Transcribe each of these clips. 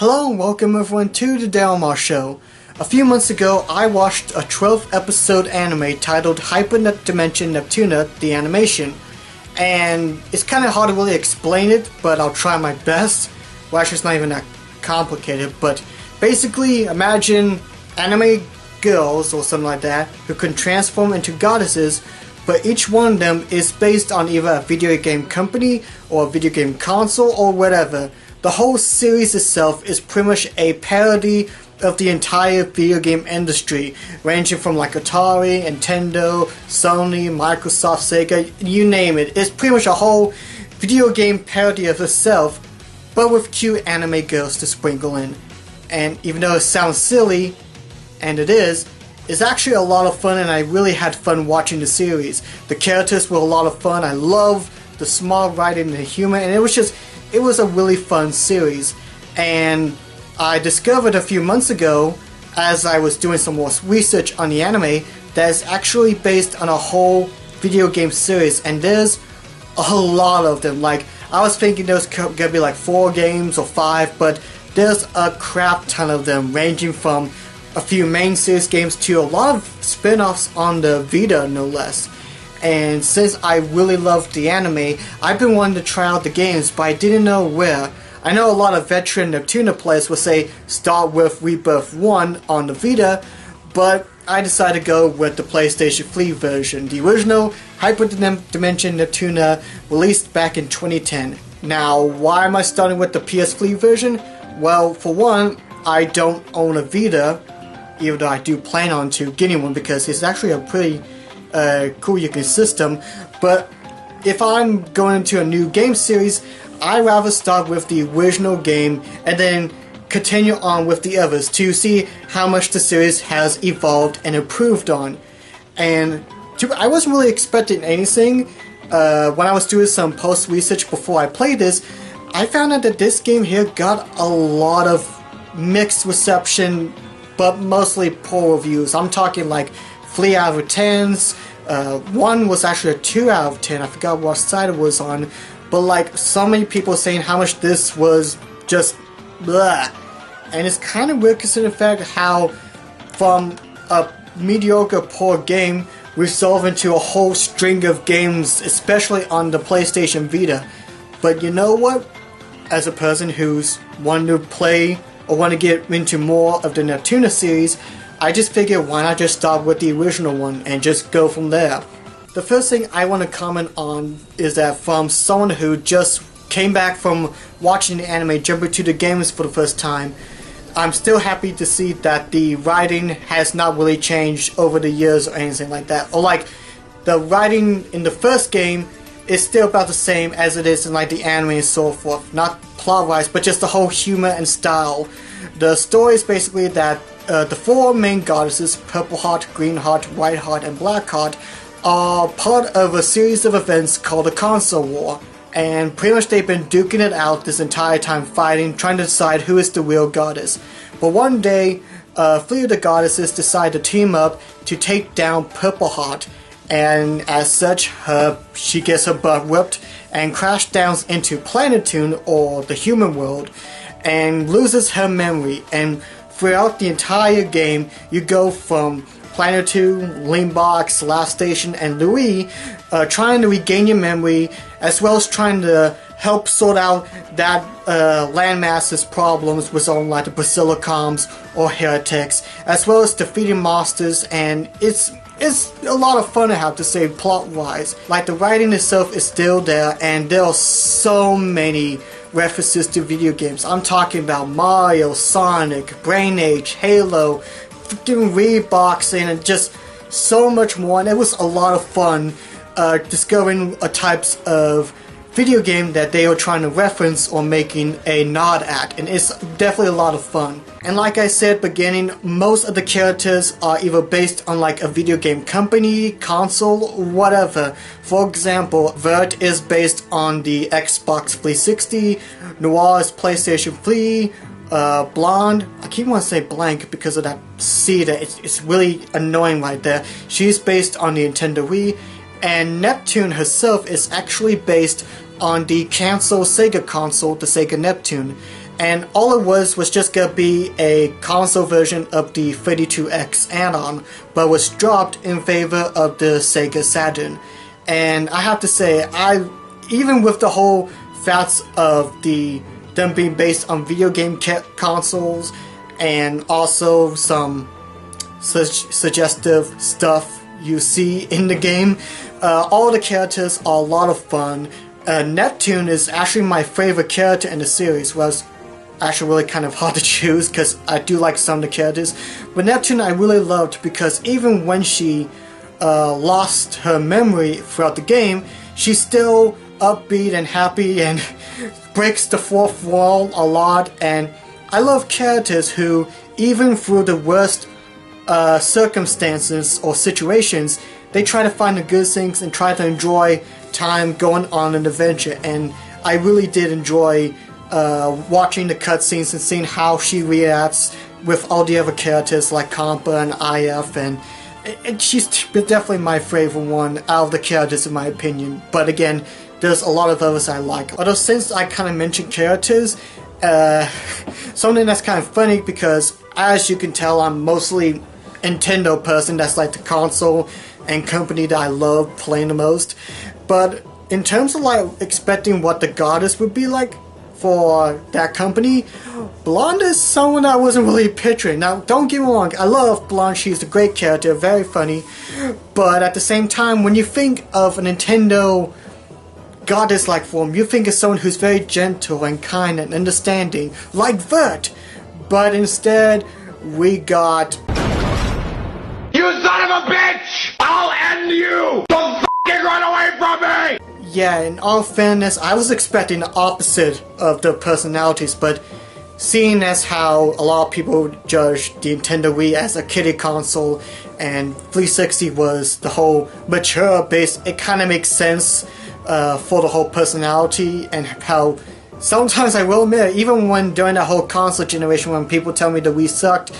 Hello and welcome everyone to the Marr Show. A few months ago I watched a 12th episode anime titled Hyperdimension Neptunia, the animation. And it's kind of hard to really explain it, but I'll try my best. Well, actually it's not even that complicated, but basically imagine anime girls or something like that who can transform into goddesses, but each one of them is based on either a video game company or a video game console or whatever. The whole series itself is pretty much a parody of the entire video game industry, ranging from like Atari, Nintendo, Sony, Microsoft, Sega, you name it. It's pretty much a whole video game parody of itself, but with cute anime girls to sprinkle in. And even though it sounds silly, and it is, it's actually a lot of fun, and I really had fun watching the series. The characters were a lot of fun. I love the smart writing and the humor, and it was a really fun series. And I discovered a few months ago, as I was doing some more research on the anime, that it's actually based on a whole video game series, and there's a lot of them. Like, I was thinking there was gonna be like 4 games or 5, but there's a crap ton of them, ranging from a few main series games to a lot of spin-offs on the Vita, no less. And since I really loved the anime, I've been wanting to try out the games, but I didn't know where. I know a lot of veteran Neptunia players will say start with Rebirth 1 on the Vita, but I decided to go with the PlayStation 3 version, the original Hyperdimension Neptunia, released back in 2010. Now, why am I starting with the PS3 version? Well, for one, I don't own a Vita, even though I do plan on getting one because it's actually a pretty cool looking system. But if I'm going into a new game series, I'd rather start with the original game and then continue on with the others to see how much the series has evolved and improved on. And I wasn't really expecting anything. When I was doing some post research before I played this, I found out that this game here got a lot of mixed reception, but mostly poor reviews. I'm talking like 3 out of 10s. One was actually a 2 out of 10. I forgot what side it was on. But like, so many people saying how much this was just blah. And it's kind of weird considering the fact how from a mediocre poor game resolved into a whole string of games, especially on the PlayStation Vita. But you know what? As a person who's wanting to play or want to get into more of the Neptunia series, I just figured why not just start with the original one and just go from there. The first thing I want to comment on is that from someone who just came back from watching the anime jumping to the games for the first time, I'm still happy to see that the writing has not really changed over the years or anything like that. Or like, the writing in the first game is still about the same as it is in like the anime and so forth. Not plot-wise, but just the whole humor and style. The story is basically that the 4 main goddesses, Purple Heart, Green Heart, White Heart, and Black Heart, are part of a series of events called the Console War. And pretty much they've been duking it out this entire time, fighting, trying to decide who is the real goddess. But one day, 3 of the goddesses decide to team up to take down Purple Heart, and as such, she gets her butt whipped and crash down into Planetoon, or the human world, and loses her memory. And throughout the entire game, you go from Planetoon, Limbox, Last Station, and Louis, trying to regain your memory, as well as trying to help sort out that landmass's problems with something like the Basilicons or heretics, as well as defeating monsters. And it's a lot of fun, I have to say, plot-wise. Like, the writing itself is still there, and there are so many references to video games. I'm talking about Mario, Sonic, Brain Age, Halo, freaking Reboxing, and just so much more. And it was a lot of fun discovering types of video game that they were trying to reference or making a nod at, and it's definitely a lot of fun. And like I said beginning, most of the characters are either based on like a video game company, console, whatever. For example, Vert is based on the Xbox 360, Noir is PlayStation 3, Blonde, I keep wanting to say blank because of that C that it's really annoying right there. She's based on the Nintendo Wii, and Neptune herself is actually based on the cancelled Sega console, the Sega Neptune. and all it was just gonna be a console version of the 32X add-on, but was dropped in favor of the Sega Saturn. And I have to say, even with the whole facts of them being based on video game consoles, and also some suggestive stuff you see in the game, all the characters are a lot of fun. Neptune is actually my favorite character in the series. Was actually really kind of hard to choose because I do like some of the characters, but Neptune I really loved because even when she lost her memory throughout the game, she's still upbeat and happy and breaks the fourth wall a lot. And I love characters who, even through the worst circumstances or situations, they try to find the good things and try to enjoy time going on an adventure. And I really did enjoy watching the cutscenes and seeing how she reacts with all the other characters like Compa and IF, and she's definitely my favorite one out of the characters in my opinion. But again, there's a lot of others I like. Although since I kind of mentioned characters, something that's kind of funny, because as you can tell, I'm mostly Nintendo person. That's like the console and company that I love playing the most. But in terms of like expecting what the goddess would be like for that company, Blonde is someone I wasn't really picturing. Now, don't get me wrong, I love Blonde, she's a great character, very funny, but at the same time, when you think of a Nintendo goddess-like form, you think of someone who's very gentle and kind and understanding, like Vert, but instead, we got... You son of a bitch! I'll end you! Don't f***ing run away from me! Yeah, in all fairness, I was expecting the opposite of the personalities, but seeing as how a lot of people judge the Nintendo Wii as a kiddie console and 360 was the whole mature base, it kind of makes sense for the whole personality. And how sometimes, I will admit, even when during that whole console generation when people tell me the Wii sucked,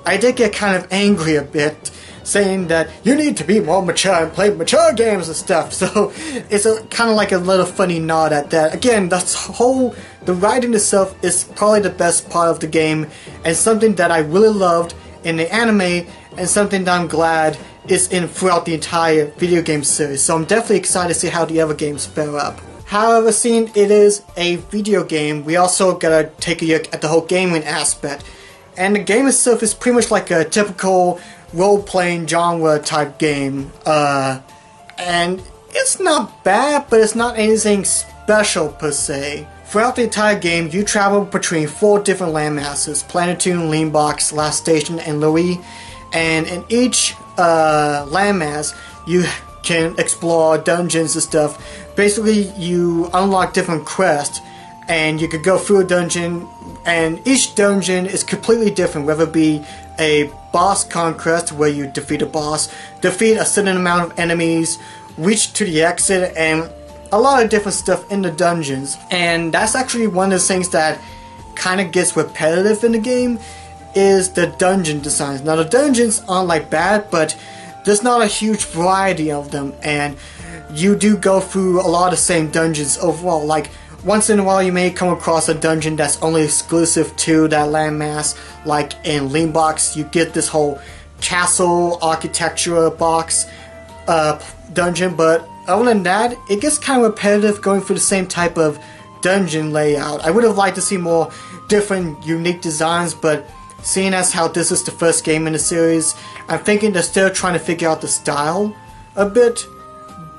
I did get kind of angry a bit, saying that you need to be more mature and play mature games and stuff. So it's kind of like a little funny nod at that. Again, the writing itself is probably the best part of the game, and something that I really loved in the anime, and something that I'm glad is in throughout the entire video game series. So I'm definitely excited to see how the other games fare up. However, seeing it is a video game, we also gotta take a look at the whole gaming aspect. And the game itself is pretty much like a typical role-playing genre type game, and it's not bad, but it's not anything special per se. Throughout the entire game, you travel between 4 different landmasses: Planetoon, Leanbox, Last Station, and Louis. And in each landmass, you can explore dungeons and stuff. Basically, you unlock different quests, and you could go through a dungeon, and each dungeon is completely different, whether it be a boss conquest where you defeat a boss, defeat a certain amount of enemies, reach to the exit, and a lot of different stuff in the dungeons. And that's actually one of the things that kind of gets repetitive in the game, is the dungeon designs. Now, the dungeons aren't like bad, but there's not a huge variety of them, and you do go through a lot of the same dungeons overall. Like, once in a while you may come across a dungeon that's only exclusive to that landmass, like in Leanbox, you get this whole castle architecture box dungeon, but other than that, it gets kind of repetitive going through the same type of dungeon layout. I would have liked to see more different, unique designs, but seeing as how this is the first game in the series, I'm thinking they're still trying to figure out the style a bit.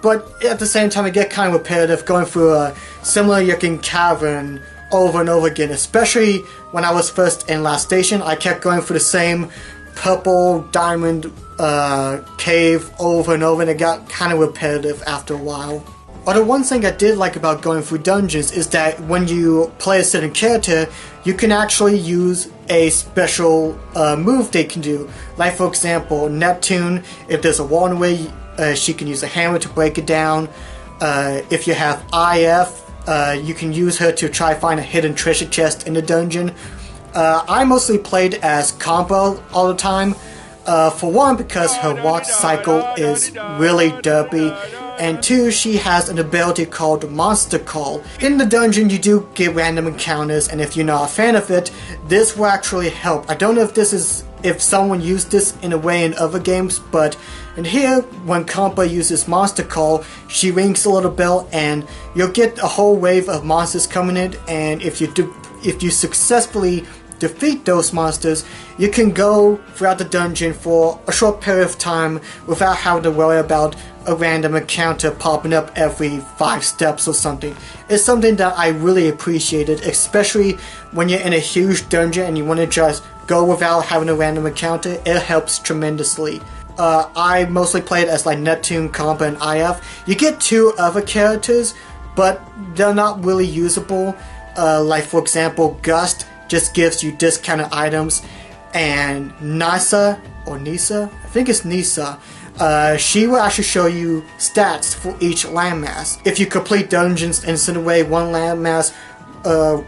But at the same time, it gets kind of repetitive going through a similar looking cavern over and over again. Especially when I was first in Last Station, I kept going through the same purple diamond cave over and over, and it got kind of repetitive after a while. Although one thing I did like about going through dungeons is that when you play a certain character, you can actually use a special move they can do. Like, for example, Neptune, if there's a wall in the way, she can use a hammer to break it down. If you have IF, you can use her to try find a hidden treasure chest in the dungeon. I mostly played as Compa all the time. For one, because her walk cycle is really derpy. And 2, she has an ability called Monster Call. In the dungeon you do get random encounters, and if you're not a fan of it, this will actually help. I don't know if someone used this in a way in other games, but in here, when Compa uses Monster Call, she rings a little bell and you'll get a whole wave of monsters coming in, and if you successfully defeat those monsters, you can go throughout the dungeon for a short period of time without having to worry about a random encounter popping up every 5 steps or something. It's something that I really appreciated, especially when you're in a huge dungeon and you want to just go without having a random encounter. It helps tremendously. I mostly played as like Neptune, Compa, and IF. You get 2 other characters, but they're not really usable. Like for example, Gust just gives you discounted items, and Nisa, I think it's Nisa, she will actually show you stats for each landmass. If you complete dungeons in a certain way, one landmass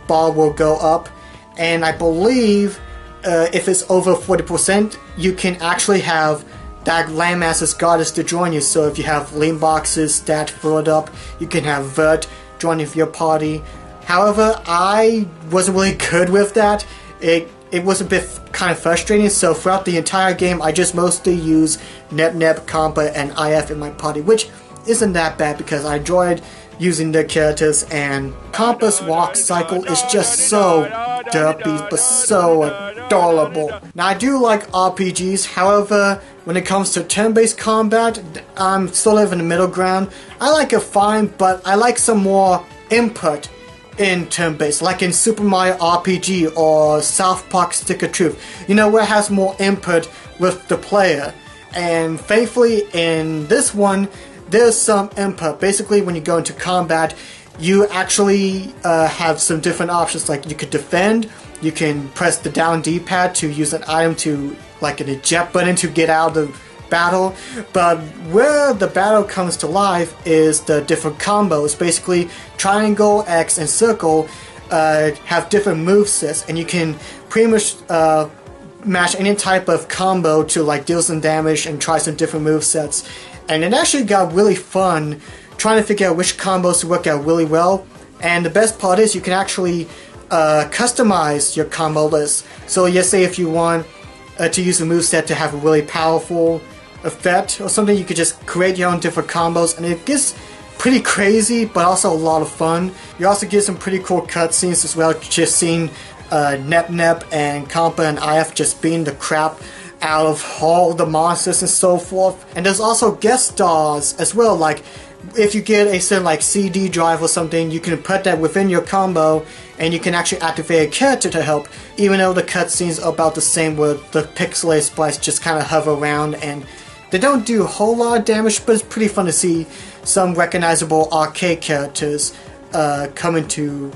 bar will go up, and I believe if it's over 40%, you can actually have that landmass's goddess to join you. So if you have Lean Box's stat filled up, you can have Vert joining your party. However, I wasn't really good with that. It was a bit kind of frustrating, so throughout the entire game I just mostly use Nep, Compa, and IF in my party, which isn't that bad because I enjoyed using their characters, and Compa's walk cycle is just so derpy but so adorable. Now I do like RPGs, however, when it comes to turn-based combat, I'm sort of in the middle ground. I like it fine, but I like some more input in turn-based, like in Super Mario RPG or South Park Stick of Truth, you know, where it has more input with the player. And thankfully in this one, there's some input. Basically, when you go into combat, you actually have some different options, like you could defend, you can press the down D-pad to use an item to, like an eject button to get out of the battle, but where the battle comes to life is the different combos. Basically, triangle, X, and circle have different movesets, and you can pretty much match any type of combo to like deal some damage and try some different movesets. And it actually got really fun trying to figure out which combos to work out really well. And the best part is you can actually customize your combo list. So let's say if you want to use a moveset to have a really powerful effect or something, you could just create your own different combos, and it gets pretty crazy but also a lot of fun. You also get some pretty cool cutscenes as well, just seeing Nep and Compa and IF just beating the crap out of all the monsters and so forth. And there's also guest stars as well, like if you get a certain like CD drive or something, you can put that within your combo and you can actually activate a character to help, even though the cutscenes are about the same where the pixelated sprites just kind of hover around and they don't do a whole lot of damage, but it's pretty fun to see some recognizable arcade characters come into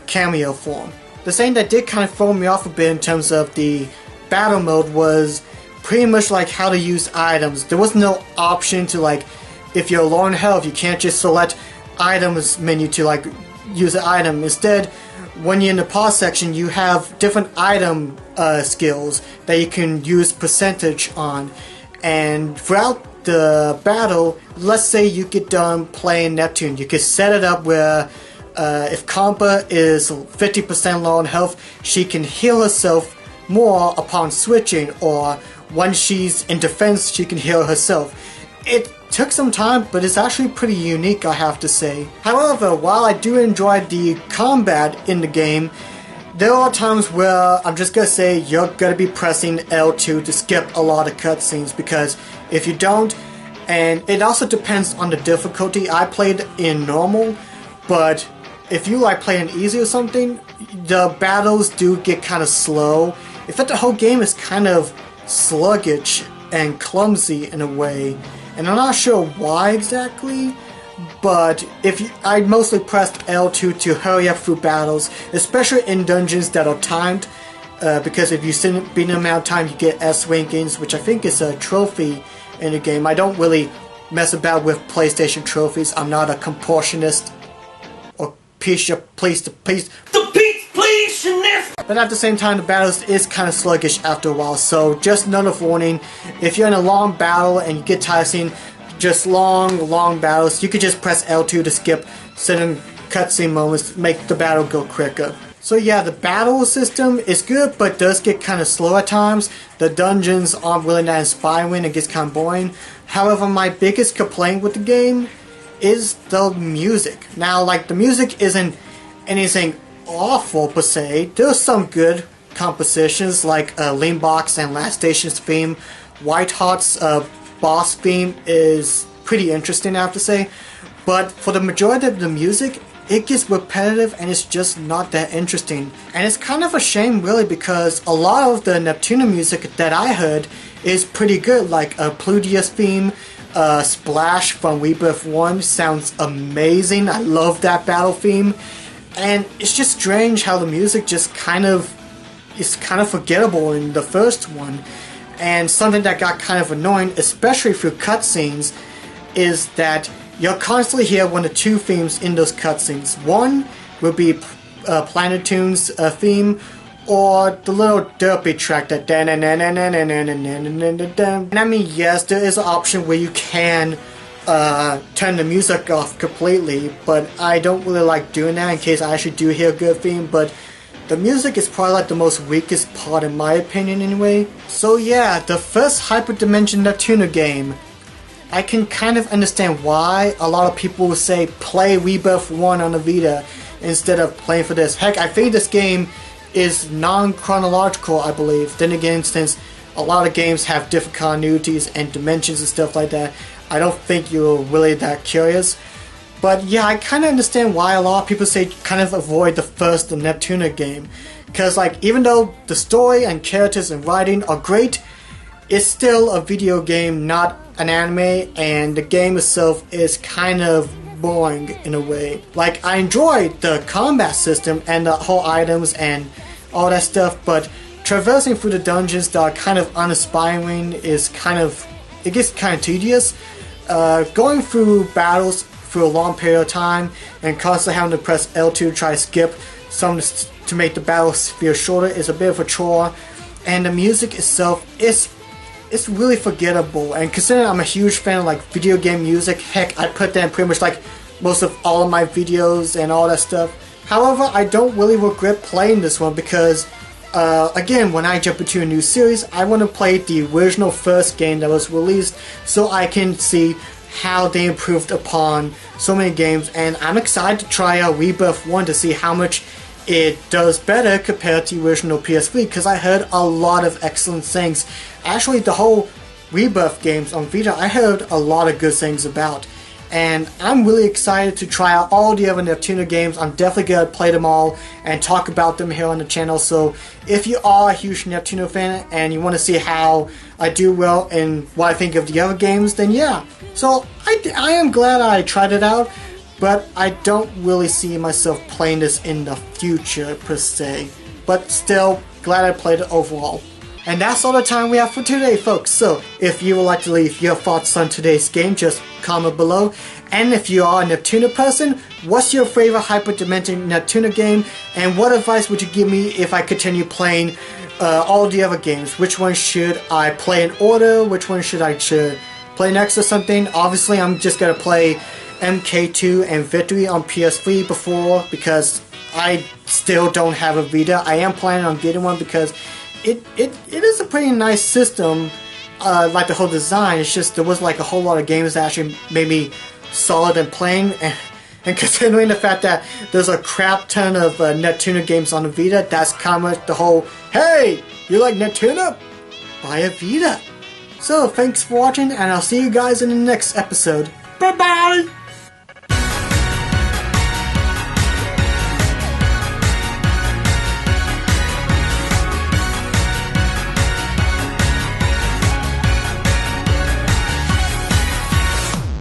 cameo form. The thing that did kind of throw me off a bit in terms of the battle mode was pretty much like how to use items. There was no option to, like, if you're low on health, you can't just select items menu to like use an item. Instead, when you're in the pause section, you have different item skills that you can use percentage on. And throughout the battle, let's say you get done playing Neptune, you could set it up where if Compa is 50% low on health, she can heal herself more upon switching, or when she's in defense, she can heal herself. It took some time, but it's actually pretty unique, I have to say. However, while I do enjoy the combat in the game, there are times where I'm just gonna say you're gonna be pressing L2 to skip a lot of cutscenes, because if you don't, and it also depends on the difficulty. I played in normal, but if you like playing easy or something, the battles do get kind of slow. In fact, the whole game is kind of sluggish and clumsy in a way, and I'm not sure why exactly. But I mostly pressed L2 to hurry up through battles, especially in dungeons that are timed, because if you beat an amount of time, you get S rankings, which I think is a trophy in the game. I don't really mess about with PlayStation trophies. I'm not a compulsionist or but at the same time, the battles is kind of sluggish after a while. So just another warning: if you're in a long battle and you get tired, just long battles. You could just press L2 to skip certain cutscene moments, make the battle go quicker. So yeah, the battle system is good, but does get kind of slow at times. The dungeons aren't really that inspiring, it gets kind of boring. However, my biggest complaint with the game is the music. Now, like, the music isn't anything awful per se. There's some good compositions like Leanbox and Last Station's theme. White Hot's boss theme is pretty interesting, I have to say. But for the majority of the music, it gets repetitive and it's just not that interesting. And it's kind of a shame really, because a lot of the Neptunia music that I heard is pretty good, like a Pludius theme, Splash from Rebirth 1 sounds amazing. I love that battle theme. And it's just strange how the music just is kind of forgettable in the first one. And something that got kind of annoying, especially through cutscenes, is that you'll constantly hear one of two themes in those cutscenes. One will be Planetoon's theme, or the little derpy track that and I mean, yes, there is an option where you can turn the music off completely, but I don't really like doing that in case I actually do hear a good theme. But the music is probably like the most weakest part in my opinion anyway. So yeah, the first Hyperdimension Neptunia game, I can kind of understand why a lot of people will say play Rebirth 1 on the Vita instead of playing for this. Heck, I think this game is non-chronological, I believe. Then again, since a lot of games have different continuities and dimensions and stuff like that, I don't think you're really that curious. But yeah, I kind of understand why a lot of people say kind of avoid the first Neptunia game. Because like, even though the story and characters and writing are great, it's still a video game, not an anime, and the game itself is kind of boring in a way. Like, I enjoyed the combat system and the whole items and all that stuff, but traversing through the dungeons that are kind of uninspiring is it gets kind of tedious. Going through battles through a long period of time and constantly having to press L2 to try to skip some to make the battles feel shorter is a bit of a chore. And the music itself it's really forgettable, and considering I'm a huge fan of like video game music, heck, I put that in pretty much like most of all of my videos and all that stuff. However, I don't really regret playing this one because again, when I jump into a new series, I want to play the original first game that was released so I can see how they improved upon so many games, and I'm excited to try out Rebirth 1 to see how much it does better compared to the original PS3, because I heard a lot of excellent things. Actually, the whole Rebirth games on Vita, I heard a lot of good things about. And I'm really excited to try out all the other Neptunia games. I'm definitely going to play them all and talk about them here on the channel. So if you are a huge Neptunia fan and you want to see how I do well and what I think of the other games, then yeah. So I am glad I tried it out, but I don't really see myself playing this in the future per se. But still, glad I played it overall. And that's all the time we have for today, folks. So if you would like to leave your thoughts on today's game, just comment below. And if you are a Neptunia person, what's your favorite Hyperdimension Neptunia game? And what advice would you give me if I continue playing all the other games? Which one should I play in order? Which one should I play next or something? Obviously, I'm just going to play MK2 and Victory on PS3 before, because I still don't have a Vita. I am planning on getting one because it is a pretty nice system, like the whole design. It's just there was like a whole lot of games that actually made me solid in playing, and considering the fact that there's a crap ton of Neptunia games on the Vita, that's kind of the whole, hey, you like Neptunia? Buy a Vita. So thanks for watching, and I'll see you guys in the next episode. Bye bye!